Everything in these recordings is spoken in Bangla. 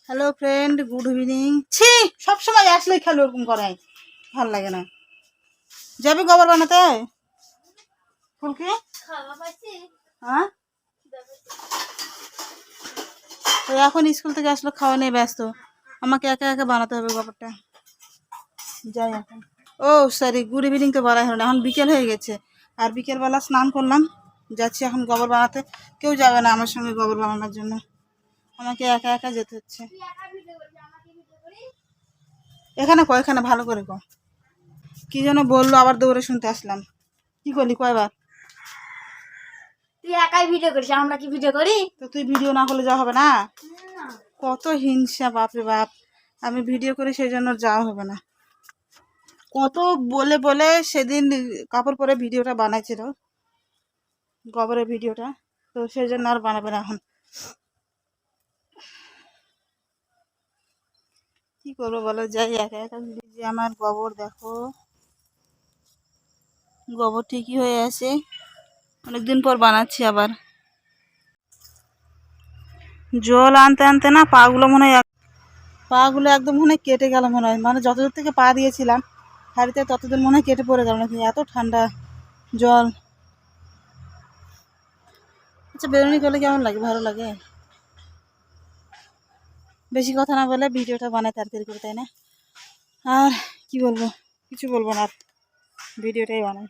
Hello friend, good evening. ছি, সবসময় আসলেই খেলো ওরকম করে, ভাল লাগে না। যাবি গোবর বানাতে ফুলকে? হ্যাঁ, তো এখন স্কুল থেকে আসলো, খাওয়া নিয়ে ব্যস্ত। আমাকে একা একা বানাতে হবে গোবরটা। যাই এখন। ও সরি, গুড ইভিনিং তো বলাই হলো না, এখন বিকেল হয়ে গেছে। আর বিকেলবেলা স্নান করলাম, যাচ্ছি এখন গোবর বানাতে। কেউ যাবে না আমার সঙ্গে গোবর বানানোর জন্য, আমাকে একা একা যেতে হচ্ছে। এখানে এখানে ভালো করে কি যেন বললো, আবার দৌড়ে শুনতে আসলাম। কি করলি কয়বার? তুই একাই ভিডিও করিস, আমরা কি ভিডিও করি? তো তুই ভিডিও না করলে যাওয়া হবে না? কত হিংসা, বাপরে বাপ। আমি ভিডিও করি সেই জন্য যাওয়া হবে না। কত বলে বলে সেদিন কাপড় পরে ভিডিওটা বানাইছিল, গোবরের ভিডিওটা, তো সেই জন্য আর বানাবে না এখন। কি করবো বলো, যাই একা একা। যে আমার গোবর দেখো, গোবর ঠিকই হয়ে আছে, অনেকদিন পর বানাচ্ছি আবার। জল আনতে আনতে না পাগুলো একদম মনে হয় কেটে গেল মনে হয়, মানে যতদূর থেকে পা দিয়েছিলাম হাড়িতে ততদূর মনে হয় কেটে পড়ে গেল নাকি, এত ঠান্ডা জল। আচ্ছা, বেরোনি করলে কেমন লাগে? ভালো লাগে। বেশি কথা না বলে ভিডিওটা বানাই তাড়াতাড়ি করে, তাই না? আর কি বলবো, কিছু বলবো না, আর ভিডিওটাই বানাই।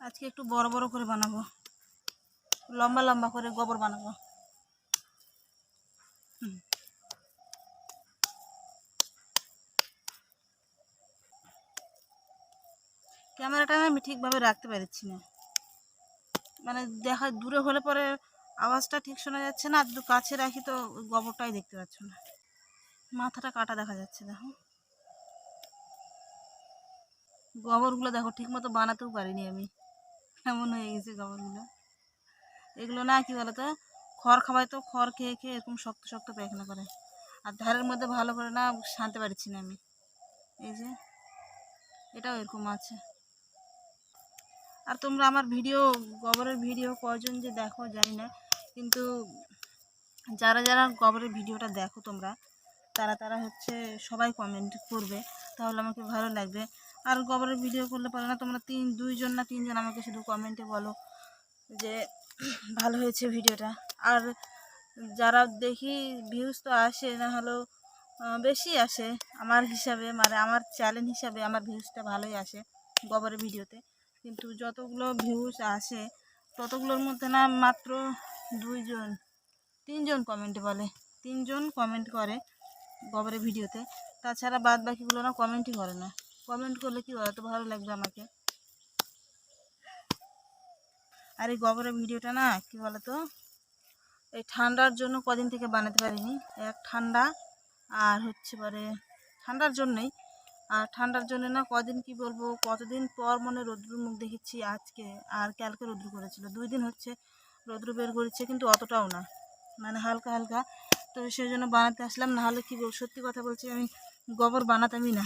আজকে একটু বড় বড় করে বানাবো, লম্বা লম্বা করে গোবর বানাবো। ক্যামেরাটা আমি ঠিকভাবে রাখতে পারছি না, মানে দেখা দূরে হলে পরে আওয়াজটা ঠিক শোনা যাচ্ছে না, একটু কাছে রাখি তো গোবরটাই দেখতে পাচ্ছ না। মাথাটা কাটা দেখা যাচ্ছে, দেখো গোবরগুলো দেখো, ঠিক মতো বানাতেও পারিনি আমি, কেমন হয়ে গেছে গোবরগুলো। এগুলো না কি বলতো, খড় খাওয়াই তো, খড় খেয়ে খেয়ে এরকম শক্ত শক্ত পায়খানা করে। আর ধারের মধ্যে ভালো করে না সানতে পারছি না আমি। এই যে এটাও এরকম আছে। আর তোমরা আমার ভিডিও, গোবরের ভিডিও কয়জন যে দেখো জানি না, কিন্তু যারা যারা গোবরের ভিডিওটা দেখো তোমরা, তারা তারা হচ্ছে সবাই কমেন্ট করবে, তাহলে আমাকে ভালো লাগবে। আর গোবরের ভিডিও করলে পারে না তোমরা দুইজন না তিনজন আমাকে শুধু কমেন্টে বলো যে ভালো হয়েছে ভিডিওটা। আর যারা দেখি ভিউজ তো আসে না হলেও বেশি আসে আমার হিসাবে, মানে আমার চ্যানেল হিসাবে আমার ভিউজটা ভালোই আসে গোবরের ভিডিওতে। কিন্তু যতগুলো ভিউজ আসে ততগুলোর মধ্যে না মাত্র তিনজন কমেন্টে বলে, তিনজন কমেন্ট করে গোবরের ভিডিওতে। তাছাড়া বাদ বাকিগুলো না কমেন্টই করে না। কমেন্ট করলে কি বলো তো ভালো লাগবে আমাকে। আর এই গোবরের ভিডিওটা না কি বলো তো, এই ঠান্ডার জন্য কদিন থেকে বানাতে পারিনি। এক ঠান্ডা, আর হচ্ছে পরে ঠান্ডার জন্যই, আর ঠান্ডার জন্য না কদিন কি বলবো, কতদিন পর মনে রৌদ্রুর মুখ দেখেছি আজকে, আর কালকে রৌদ্র করেছিল। 2 দিন হচ্ছে রৌদ্র বের করেছে, কিন্তু অতটাও না, মানে হালকা হালকা। তো সেই জন্য বানাতে আসলাম, না হলে কি বলবো, সত্যি কথা বলছি আমি গোবর বানাতামই না।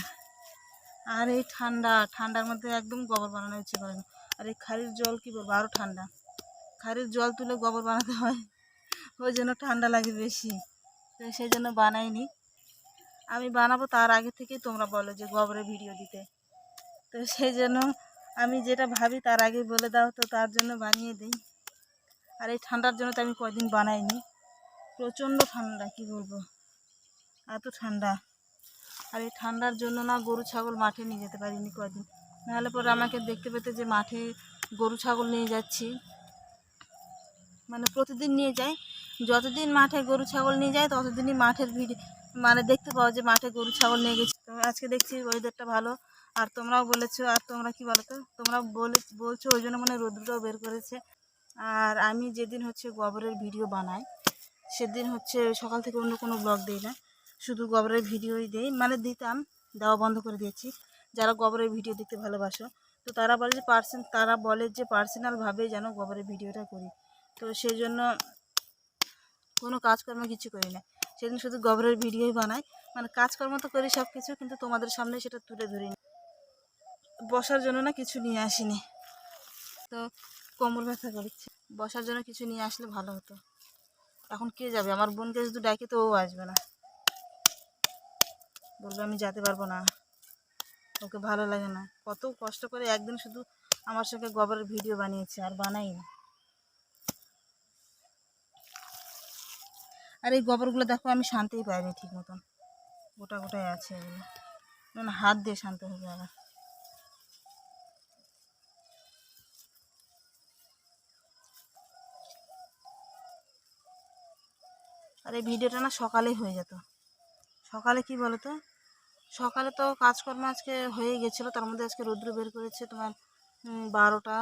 আর এই ঠান্ডার মধ্যে একদম গোবর বানানো ইচ্ছে করে না। আর এই খাড়ির জল কি বলবো, আরও ঠান্ডা। খাড়ির জল তুলে গোবর বানাতে হয়, ওই জন্য ঠান্ডা লাগে বেশি। তো সেই জন্য বানাইনি। আমি বানাবো তার আগে থেকেই তোমরা বলো যে গোবরের ভিডিও দিতে, তো সেই জন্য আমি যেটা ভাবি তার আগেই বলে দাও, তো তার জন্য বানিয়ে দিই। আর এই ঠান্ডার জন্য তো আমি কয়দিন বানাইনি, প্রচণ্ড ঠান্ডা, কি বলবো, এত ঠান্ডা। আর এই ঠান্ডার জন্য না গরু ছাগল মাঠে নিয়ে যেতে পারিনি কয়দিন, নাহলে পরে আমাকে দেখতে পেতে যে মাঠে গরু ছাগল নিয়ে যাচ্ছি, মানে প্রতিদিন নিয়ে যাই। যতদিন মাঠে গরু ছাগল নিয়ে যায় ততদিনই মাঠের ভিড়, মানে দেখতে পাওয়া যে মাঠে গরু ছাগল নিয়ে গেছি। তো আজকে দেখছি ওয়েদারটা ভালো, আর তোমরাও বলেছো। আর তোমরা কি বলো তো, তোমরা বলছো ওই জন্য মানে রোদ্রটাও বের করেছে। আর আমি যেদিন হচ্ছে গোবরের ভিডিও বানাই সেদিন হচ্ছে সকাল থেকে অন্য কোনো ব্লগ দিই না, শুধু গোবরের ভিডিওই দিই, মানে দিতাম, দেওয়া বন্ধ করে দিয়েছি। যারা গোবরের ভিডিও দেখতে ভালোবাসো, তো তারা বলে যে পার্সোনালভাবে যেন গোবরের ভিডিওটা করি। তো সেই জন্য কোনো কাজকর্ম কিছু করি না, সেদিন শুধু গোবরের ভিডিওই বানাই। মানে কাজকর্ম তো করি সব কিছু, কিন্তু তোমাদের সামনে সেটা তুলে ধরিনি। বসার জন্য না কিছু নিয়ে আসিনি, তো কোমর ব্যথা করছে। বসার জন্য কিছু নিয়ে আসলে ভালো হতো। এখন কে যাবে? আমার বোনকে শুধু ডাকি তো ও আসবে না, বলবে আমি যেতে পারবো না, ওকে ভালো লাগে না। কত কষ্ট করে একদিন শুধু আমার সঙ্গে গোবরের ভিডিও বানিয়েছে, আর বানাই না। আর এই গোবরগুলো দেখো আমি শানতেই পাইনি ঠিক মতন, গোটা গোটাই আছে এগুলো, মানে হাত দিয়ে শানতে হবে আবার। আর এই ভিডিওটা না সকালেই হয়ে যেত। সকালে কি বলো তো, সকালে তো কাজকর্ম আজকে হয়ে গেছিলো, তার মধ্যে আজকে রৌদ্র বের করেছে তোমার 12টা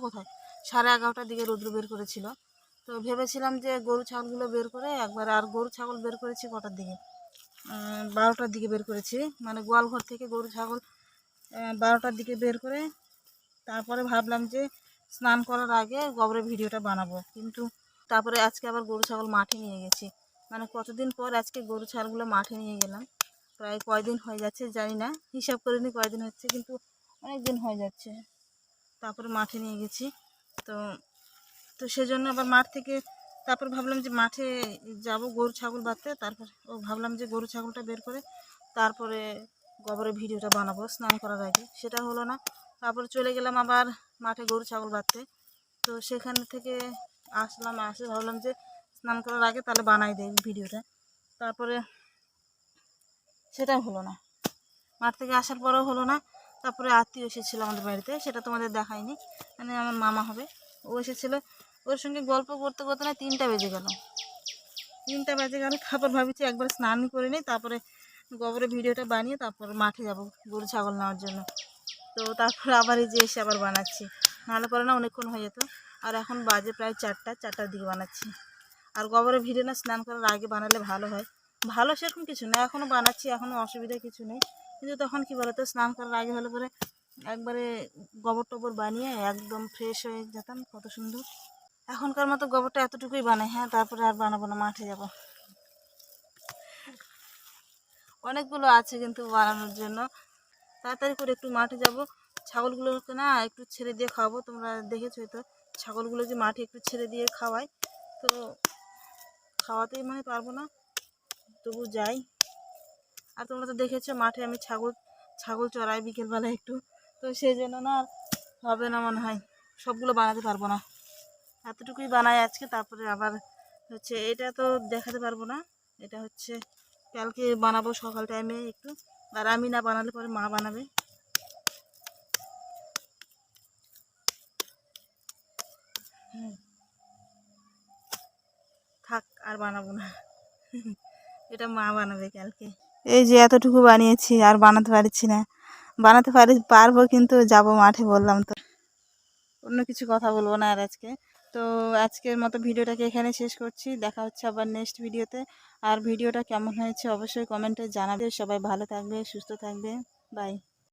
কোথায়, 11:30টার দিকে রৌদ্র বের করেছিল। তো ভেবেছিলাম যে গরু ছাগলগুলো বের করে একবার, আর গরু ছাগল বের করেছি কটার দিকে, 12টার দিকে বের করেছি, মানে গোয়ালঘর থেকে গরু ছাগল 12টার দিকে বের করে তারপরে ভাবলাম যে স্নান করার আগে গোবরের ভিডিওটা বানাবো। কিন্তু তারপরে আজকে আবার গরু ছাগল মাঠে নিয়ে গেছি, মানে কতদিন পর আজকে গরু ছাগলগুলো মাঠে নিয়ে গেলাম। প্রায় কয়দিন হয়ে যাচ্ছে জানি না, হিসাব করিনি কয়দিন হচ্ছে, কিন্তু অনেক দিন হয়ে যাচ্ছে। তারপরে মাঠে নিয়ে গেছি, তো তো সেজন্য আবার মাঠ থেকে তারপর ভাবলাম যে মাঠে যাব গরু ছাগল বাঁধতে, তারপর ভাবলাম যে গরু ছাগলটা বের করে তারপরে গোবরের ভিডিওটা বানাবো স্নান করার আগে, সেটা হলো না। তারপরে চলে গেলাম আবার মাঠে গরু ছাগল বাঁধতে। তো সেখান থেকে আসে ভাবলাম যে স্নান করার আগে তাহলে বানাই দেয় ভিডিওটা, তারপরে সেটা হলো না। মাঠ থেকে আসার পরেও হলো না। তারপরে আত্মীয় এসেছিলো আমাদের বাড়িতে, সেটা তোমাদের দেখায়নি, মানে আমার মামা হবে, ও এসেছিলো। ওর সঙ্গে গল্প করতে করতে না 3টা বেজে গেল। তারপর ভাবছি একবার স্নান করে নিই, তারপরে গোবরের ভিডিওটা বানিয়ে তারপর মাঠে যাব গরু ছাগল নেওয়ার জন্য। তো তারপরে আবার এই যে এসে আবার বানাচ্ছি, নাহলে পরে না অনেকক্ষণ হয়ে যেত। আর এখন বাজে প্রায় 4টার দিকে বানাচ্ছি। আর গোবরের ভিডিও না স্নান করার আগে বানালে ভালো হয়। ভালো সেরকম কিছু না, এখনও বানাচ্ছি, এখনও অসুবিধা কিছু নেই। কিন্তু তখন কি বলতো, স্নান করার আগে হলে পরে একবারে গোবর টোবর বানিয়ে একদম ফ্রেশ হয়ে যেতাম, কত সুন্দর। এখনকার মতো গোবরটা এতটুকুই বানাই, হ্যাঁ, তারপরে আর বানাবো না, মাঠে যাব। অনেকগুলো আছে কিন্তু বানানোর জন্য। তাড়াতাড়ি করে একটু মাঠে যাব, ছাগলগুলোকে না একটু ছেড়ে দিয়ে খাওয়াবো। তোমরা দেখেছোই তো ছাগলগুলো যে মাঠে একটু ছেড়ে দিয়ে খাওয়াই, তো খাওয়াতেই মানে পারবো না, তবু যাই। আর তোমরা তো দেখেছো মাঠে আমি ছাগল চড়াই বিকেলবেলা একটু, তো সেই জন্য না আর হবে না মনে হয়, সবগুলো বানাতে পারবো না। এতটুকুই বানাই আজকে, তারপরে আবার হচ্ছে এটা তো দেখাতে পারবো না, এটা হচ্ছে কালকে বানাবো সকাল টাইমে একটু। আর আমি না বানালে পরে মা বানাবে। থাক আর বানাবো না, এটা মা বানাবে কালকে। এই যে এতটুকু বানিয়েছি, আর বানাতে পারছি না। পারবো কিন্তু যাব মাঠে, বললাম তো। অন্য কিছু কথা বলবো না আর আজকে। তো আজকের মতো ভিডিওটাকে এখানে শেষ করছি, দেখা হচ্ছে আবার নেক্সট ভিডিওতে। আর ভিডিওটা কেমন হয়েছে অবশ্যই কমেন্টে জানাবে। সবাই ভালো থাকবে, সুস্থ থাকবে, বাই।